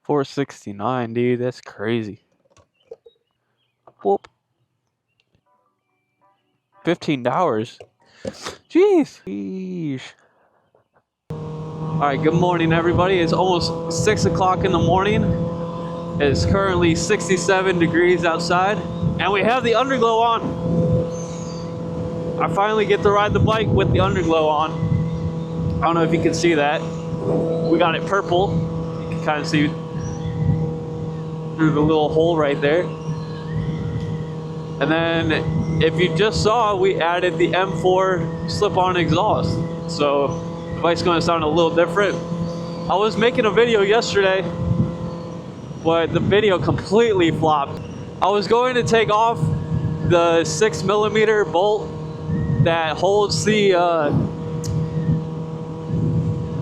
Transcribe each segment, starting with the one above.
469, dude. That's crazy. Whoop. $15. Jeez. Sheesh. Alright, good morning, everybody. It's almost 6 o'clock in the morning. It's currently 67 degrees outside, and we have the underglow on. I finally get to ride the bike with the underglow on. I don't know if you can see that. We got it purple. You can kind of see through the little hole right there. And then, if you just saw, we added the M4 slip-on exhaust. So, the bike's going to sound a little different. I was making a video yesterday, but the video completely flopped. I was going to take off the 6mm bolt that holds the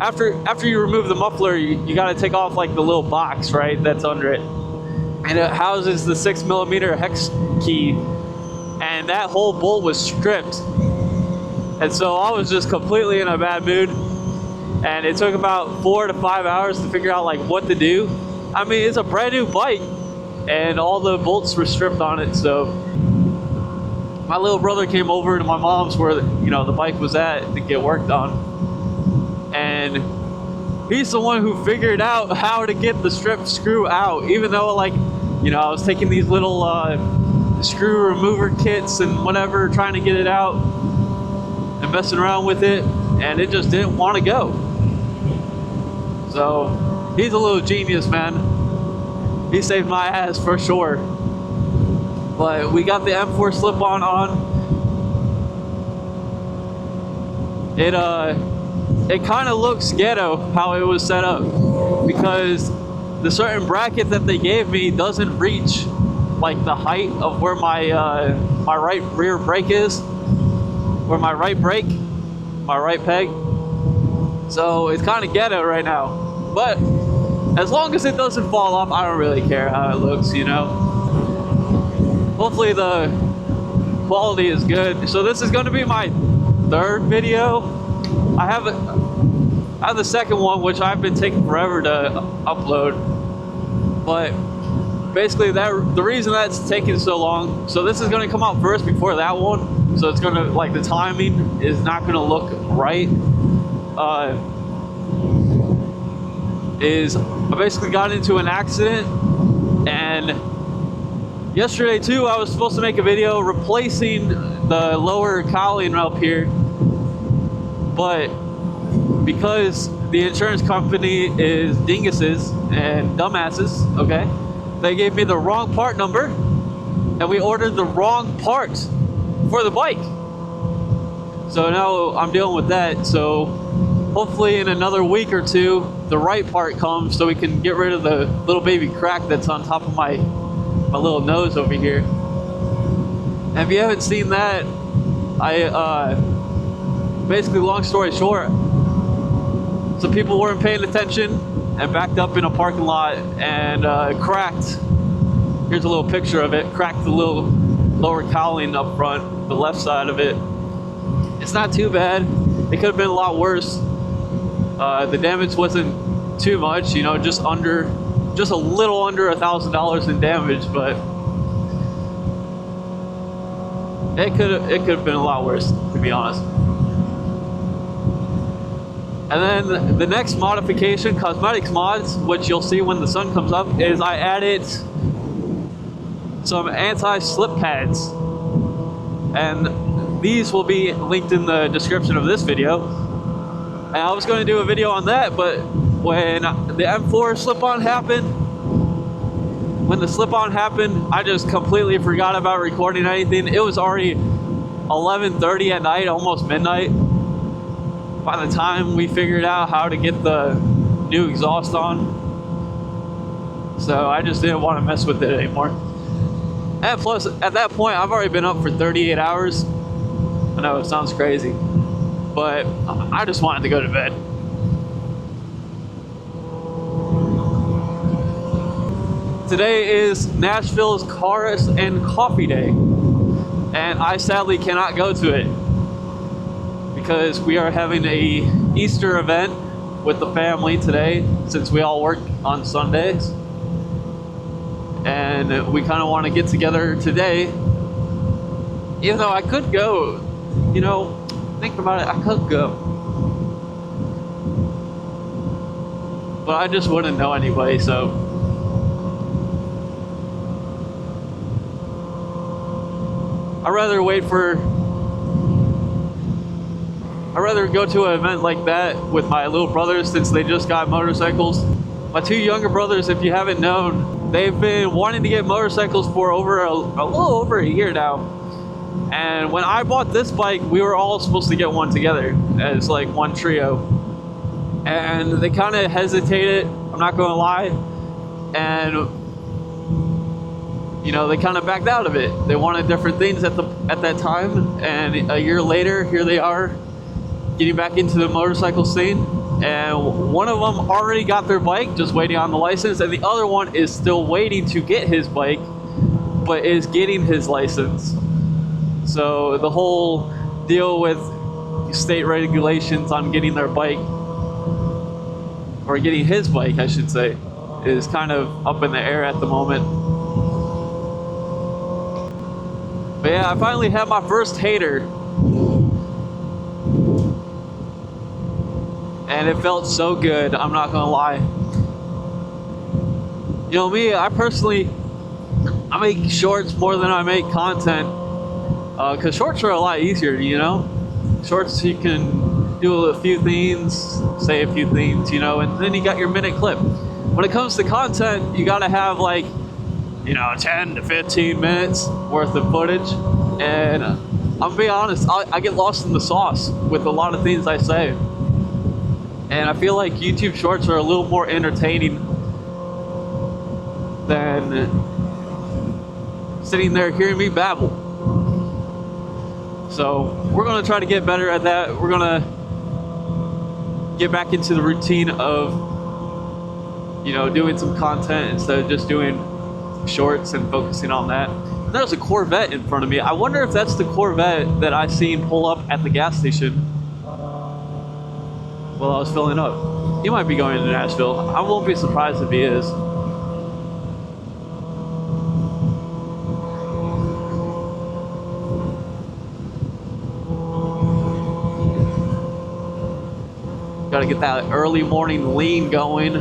after you remove the muffler, you got to take off like the little box, right, that's under it, and it houses the 6mm hex key, and that whole bolt was stripped. And so I was just completely in a bad mood, and it took about 4 to 5 hours to figure out like what to do. I mean, it's a brand new bike, and all the bolts were stripped on it. So my little brother came over to my mom's where the bike was at to get worked on, and he's the one who figured out how to get the strip screw out, even though I was taking these little screw remover kits and whatever, trying to get it out and messing around with it, and it just didn't want to go. So he's a little genius, man. He saved my ass for sure. But we got the M4 slip-on on. It kind of looks ghetto how it was set up, because the certain bracket that they gave me doesn't reach like the height of where my right rear brake is, where my right brake, my right peg. So it's kind of ghetto right now. But as long as it doesn't fall off, I don't really care how it looks, Hopefully the quality is good. So this is going to be my third video. I have the second one, which I've been taking forever to upload. But basically the reason that's taking so long, so this is going to come out first before that one. So it's going to, the timing is not going to look right. I basically got into an accident, and yesterday too I was supposed to make a video replacing the lower cowling up here, but because the insurance company is dinguses and dumbasses, okay, they gave me the wrong part number, and we ordered the wrong part for the bike. So now I'm dealing with that. So hopefully in another week or two, the right part comes so we can get rid of the little baby crack that's on top of my little nose over here. And if you haven't seen that, I basically, long story short, some people weren't paying attention and backed up in a parking lot and cracked. Here's a little picture of it. Cracked the little lower cowling up front, the left side of it. It's not too bad. It could have been a lot worse. The damage wasn't too much, just a little under $1,000 in damage, but it could have been a lot worse, to be honest. And then the next modification, cosmetics mods, which you'll see when the sun comes up, is I added some anti-slip pads, and these will be linked in the description of this video. And I was going to do a video on that, but when the M4 slip-on happened, I just completely forgot about recording anything. It was already 11:30 at night, almost midnight, by the time we figured out how to get the new exhaust on. So I just didn't want to mess with it anymore. And plus, at that point, I've already been up for 38 hours. I know it sounds crazy, but I just wanted to go to bed. Today is Nashville's Cars and Coffee Day, and I sadly cannot go to it because we are having a Easter event with the family today since we all work on Sundays. And we kind of want to get together today. Even though I could go, you know, think about it, I could go. But I just wouldn't know anyway, so. I'd rather go to an event like that with my little brothers since they just got motorcycles. My two younger brothers, if you haven't known, they've been wanting to get motorcycles for a little over a year now. And when I bought this bike, we were all supposed to get one together as like one trio. And they kind of hesitated, I'm not going to lie. And, you know, they kind of backed out of it. They wanted different things at that time. And a year later, here they are, getting back into the motorcycle scene. And one of them already got their bike, just waiting on the license. And the other one is still waiting to get his bike, but is getting his license. So the whole deal with state regulations on getting their bike, or getting his bike, I should say, is kind of up in the air at the moment. But yeah, I finally had my first hater. And it felt so good, I'm not gonna lie. You know me, I make shorts more than I make content. Because shorts are a lot easier, you know? Shorts, you can do a few things, say a few things, you know, and then you got your minute clip. When it comes to content, you gotta have like, you know, 10 to 15 minutes worth of footage. And I'll be honest, I get lost in the sauce with a lot of things I say. And I feel like YouTube shorts are a little more entertaining than sitting there hearing me babble. So we're gonna try to get better at that. We're gonna get back into the routine of, you know, doing some content instead of just doing shorts and focusing on that. And there's a Corvette in front of me. I wonder if that's the Corvette that I seen pull up at the gas station while I was filling up. He might be going to Nashville. I won't be surprised if he is. Gotta get that early morning lean going.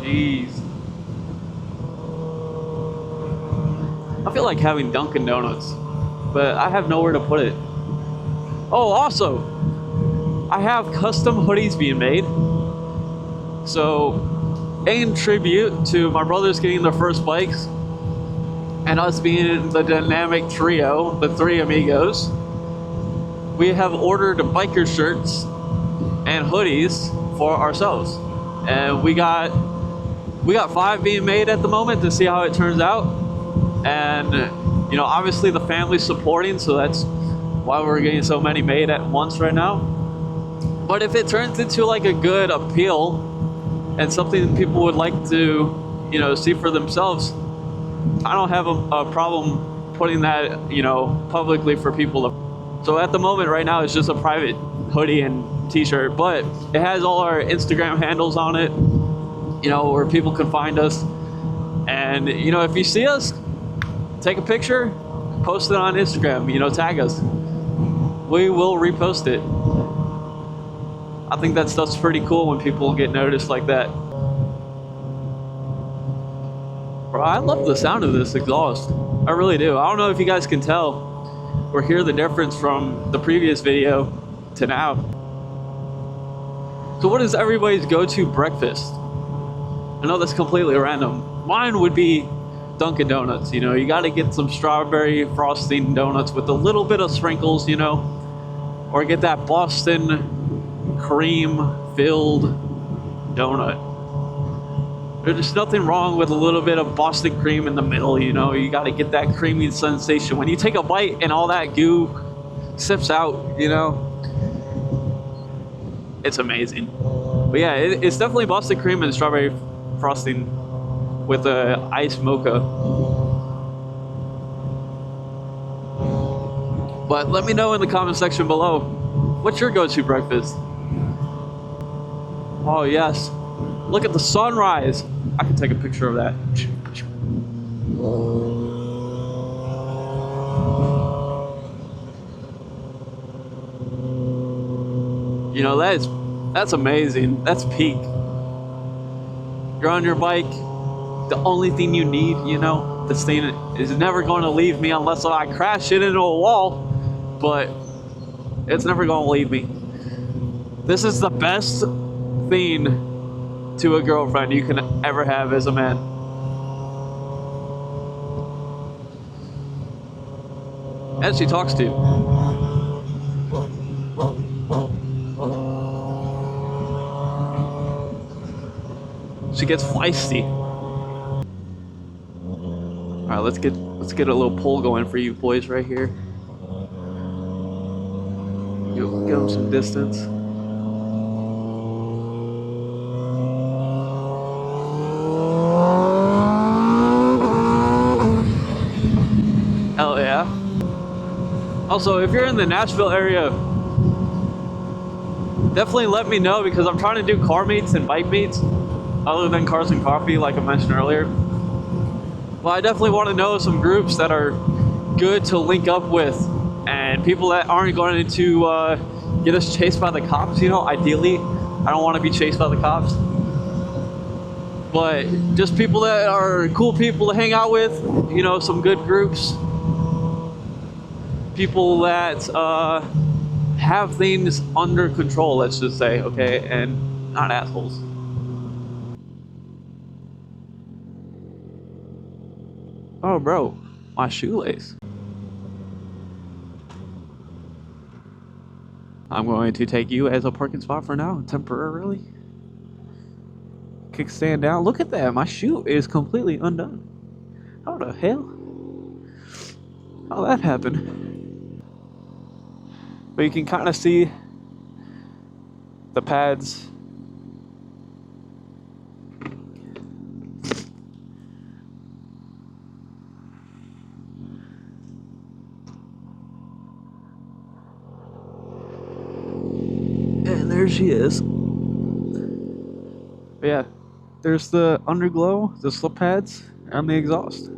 Jeez. I feel like having Dunkin' Donuts, but I have nowhere to put it. Oh, also, I have custom hoodies being made. So, in tribute to my brothers getting their first bikes, and us being the dynamic trio, the three amigos, we have ordered biker shirts and hoodies for ourselves. And we got 5 being made at the moment to see how it turns out. And, you know, obviously the family's supporting, so that's why we're getting so many made at once right now. But if it turns into like a good appeal and something people would like to, you know, see for themselves, I don't have a problem putting that, you know, publicly for people to. So at the moment right now it's just a private hoodie and t-shirt, but it has all our Instagram handles on it, you know, where people can find us. And, you know, if you see us, take a picture, post it on Instagram, you know, tag us. We will repost it. I think that stuff's pretty cool when people get noticed like that. Bro, I love the sound of this exhaust. I really do. I don't know if you guys can tell or hear the difference from the previous video to now. So what is everybody's go-to breakfast? I know that's completely random. Mine would be Dunkin' Donuts. You know, you got to get some strawberry frosting donuts with a little bit of sprinkles, you know, or get that Boston cream-filled donut. There's nothing wrong with a little bit of Boston cream in the middle, you know. You got to get that creamy sensation. When you take a bite and all that goo sips out, you know, it's amazing. But yeah, it's definitely Boston cream and strawberry frosting with a iced mocha. But let me know in the comment section below, what's your go-to breakfast? Oh yes, look at the sunrise. I can take a picture of that. You know, that's amazing. That's peak. You're on your bike. The only thing you need, you know, this thing is never going to leave me unless I crash it into a wall. But it's never going to leave me. This is the best thing to a girlfriend you can ever have as a man. And she talks to you. She gets feisty. All right, let's get a little pull going for you boys right here. Give them some distance. Hell yeah. Also, if you're in the Nashville area, definitely let me know, because I'm trying to do car meets and bike meets other than Cars and Coffee, like I mentioned earlier. But I definitely want to know some groups that are good to link up with, and people that aren't going to get us chased by the cops. You know, ideally, I don't want to be chased by the cops, but just people that are cool people to hang out with. You know, some good groups, people that have things under control, let's just say, okay, and not assholes. Oh, bro, my shoelace. I'm going to take you as a parking spot for now, temporarily. Kickstand down. Look at that. My shoe is completely undone. How the hell? How'd that happen? But you can kind of see the pads. And there she is. But yeah, there's the underglow, the slip pads, and the exhaust.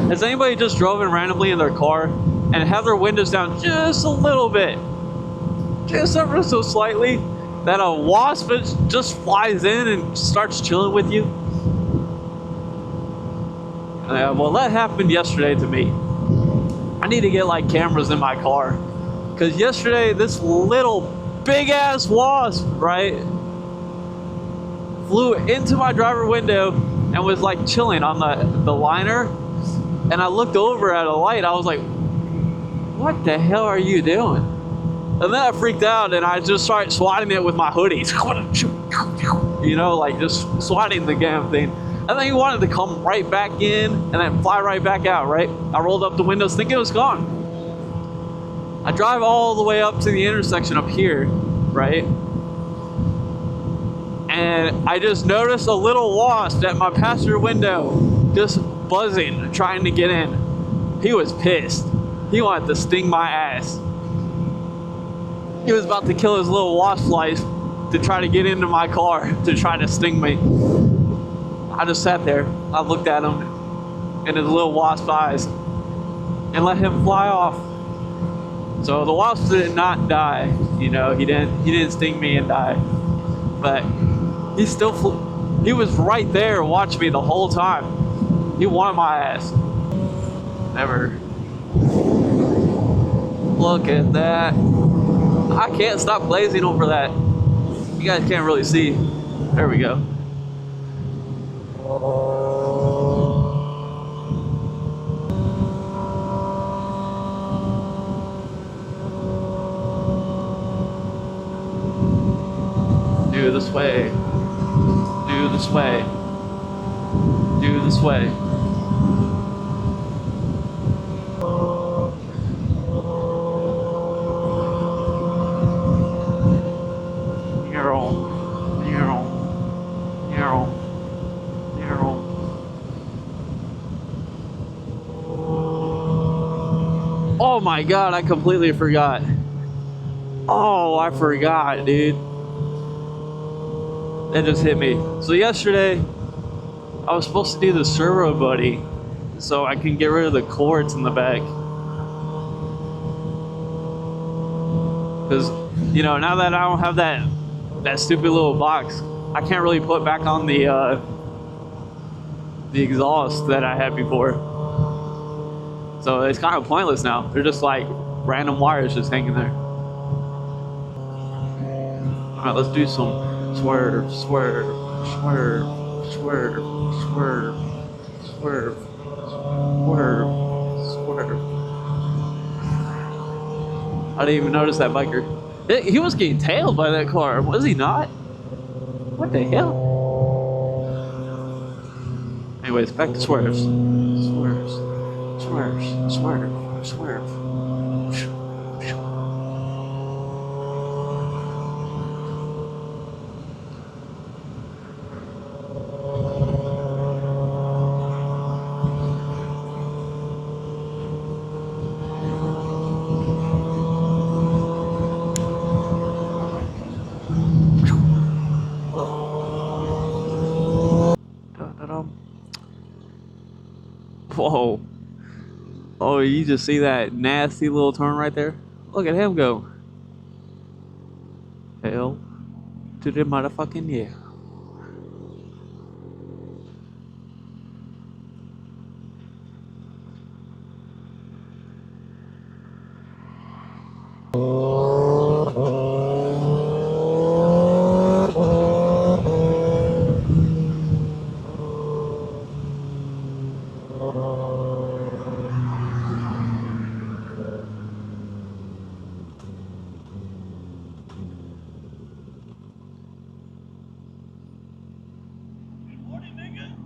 Has anybody just driven randomly in their car and have their windows down just a little bit, just ever so slightly, that a wasp just flies in and starts chilling with you? Well, that happened yesterday to me. I need to get like cameras in my car. Because yesterday, this little big-ass wasp, right, flew into my driver window and was like chilling on the liner. And I looked over at a light. I was like, what the hell are you doing? And then I freaked out and I just started swatting it with my hoodie. You know, like just swatting the damn thing. And then he wanted to come right back in and then fly right back out, right? I rolled up the windows thinking it was gone. I drive all the way up to the intersection up here, right? And I just noticed a little wasp at my passenger window, just buzzing, trying to get in. He was pissed. He wanted to sting my ass. He was about to kill his little wasp life to try to get into my car to try to sting me. I just sat there. I looked at him in his little wasp eyes and let him fly off. So the wasp did not die, you know, he didn't sting me and die, but he still flew. He was right there watching me the whole time. He wanted my ass. Never. Look at that. I can't stop glazing over that. You guys can't really see. There we go. Do this way. Do this way. Do this way. Oh my god, I completely forgot. Oh, I forgot, dude. that just hit me. So yesterday, I was supposed to do the servo buddy, so I can get rid of the cords in the back. Because, you know, now that I don't have that stupid little box, I can't really put back on the exhaust that I had before. So it's kind of pointless now. They're just like random wires just hanging there. Alright, let's do some swerve, swerve, swerve, swerve, swerve, swerve, swerve, swerve. I didn't even notice that biker. He was getting tailed by that car, was he not? What the hell? Anyways, back to swerves. Swerves, swerves, swerve, swerve. Whoa. Oh, you just see that nasty little turn right there? Look at him go. Hell to the motherfucking yeah.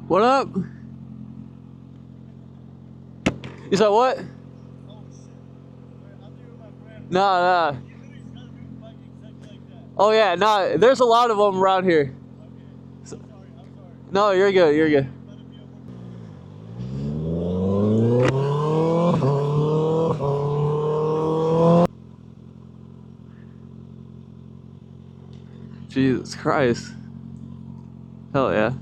What up? You said what? Nah. Oh yeah, nah. There's a lot of them around here. No, you're good. You're good. Jesus Christ. Hell yeah.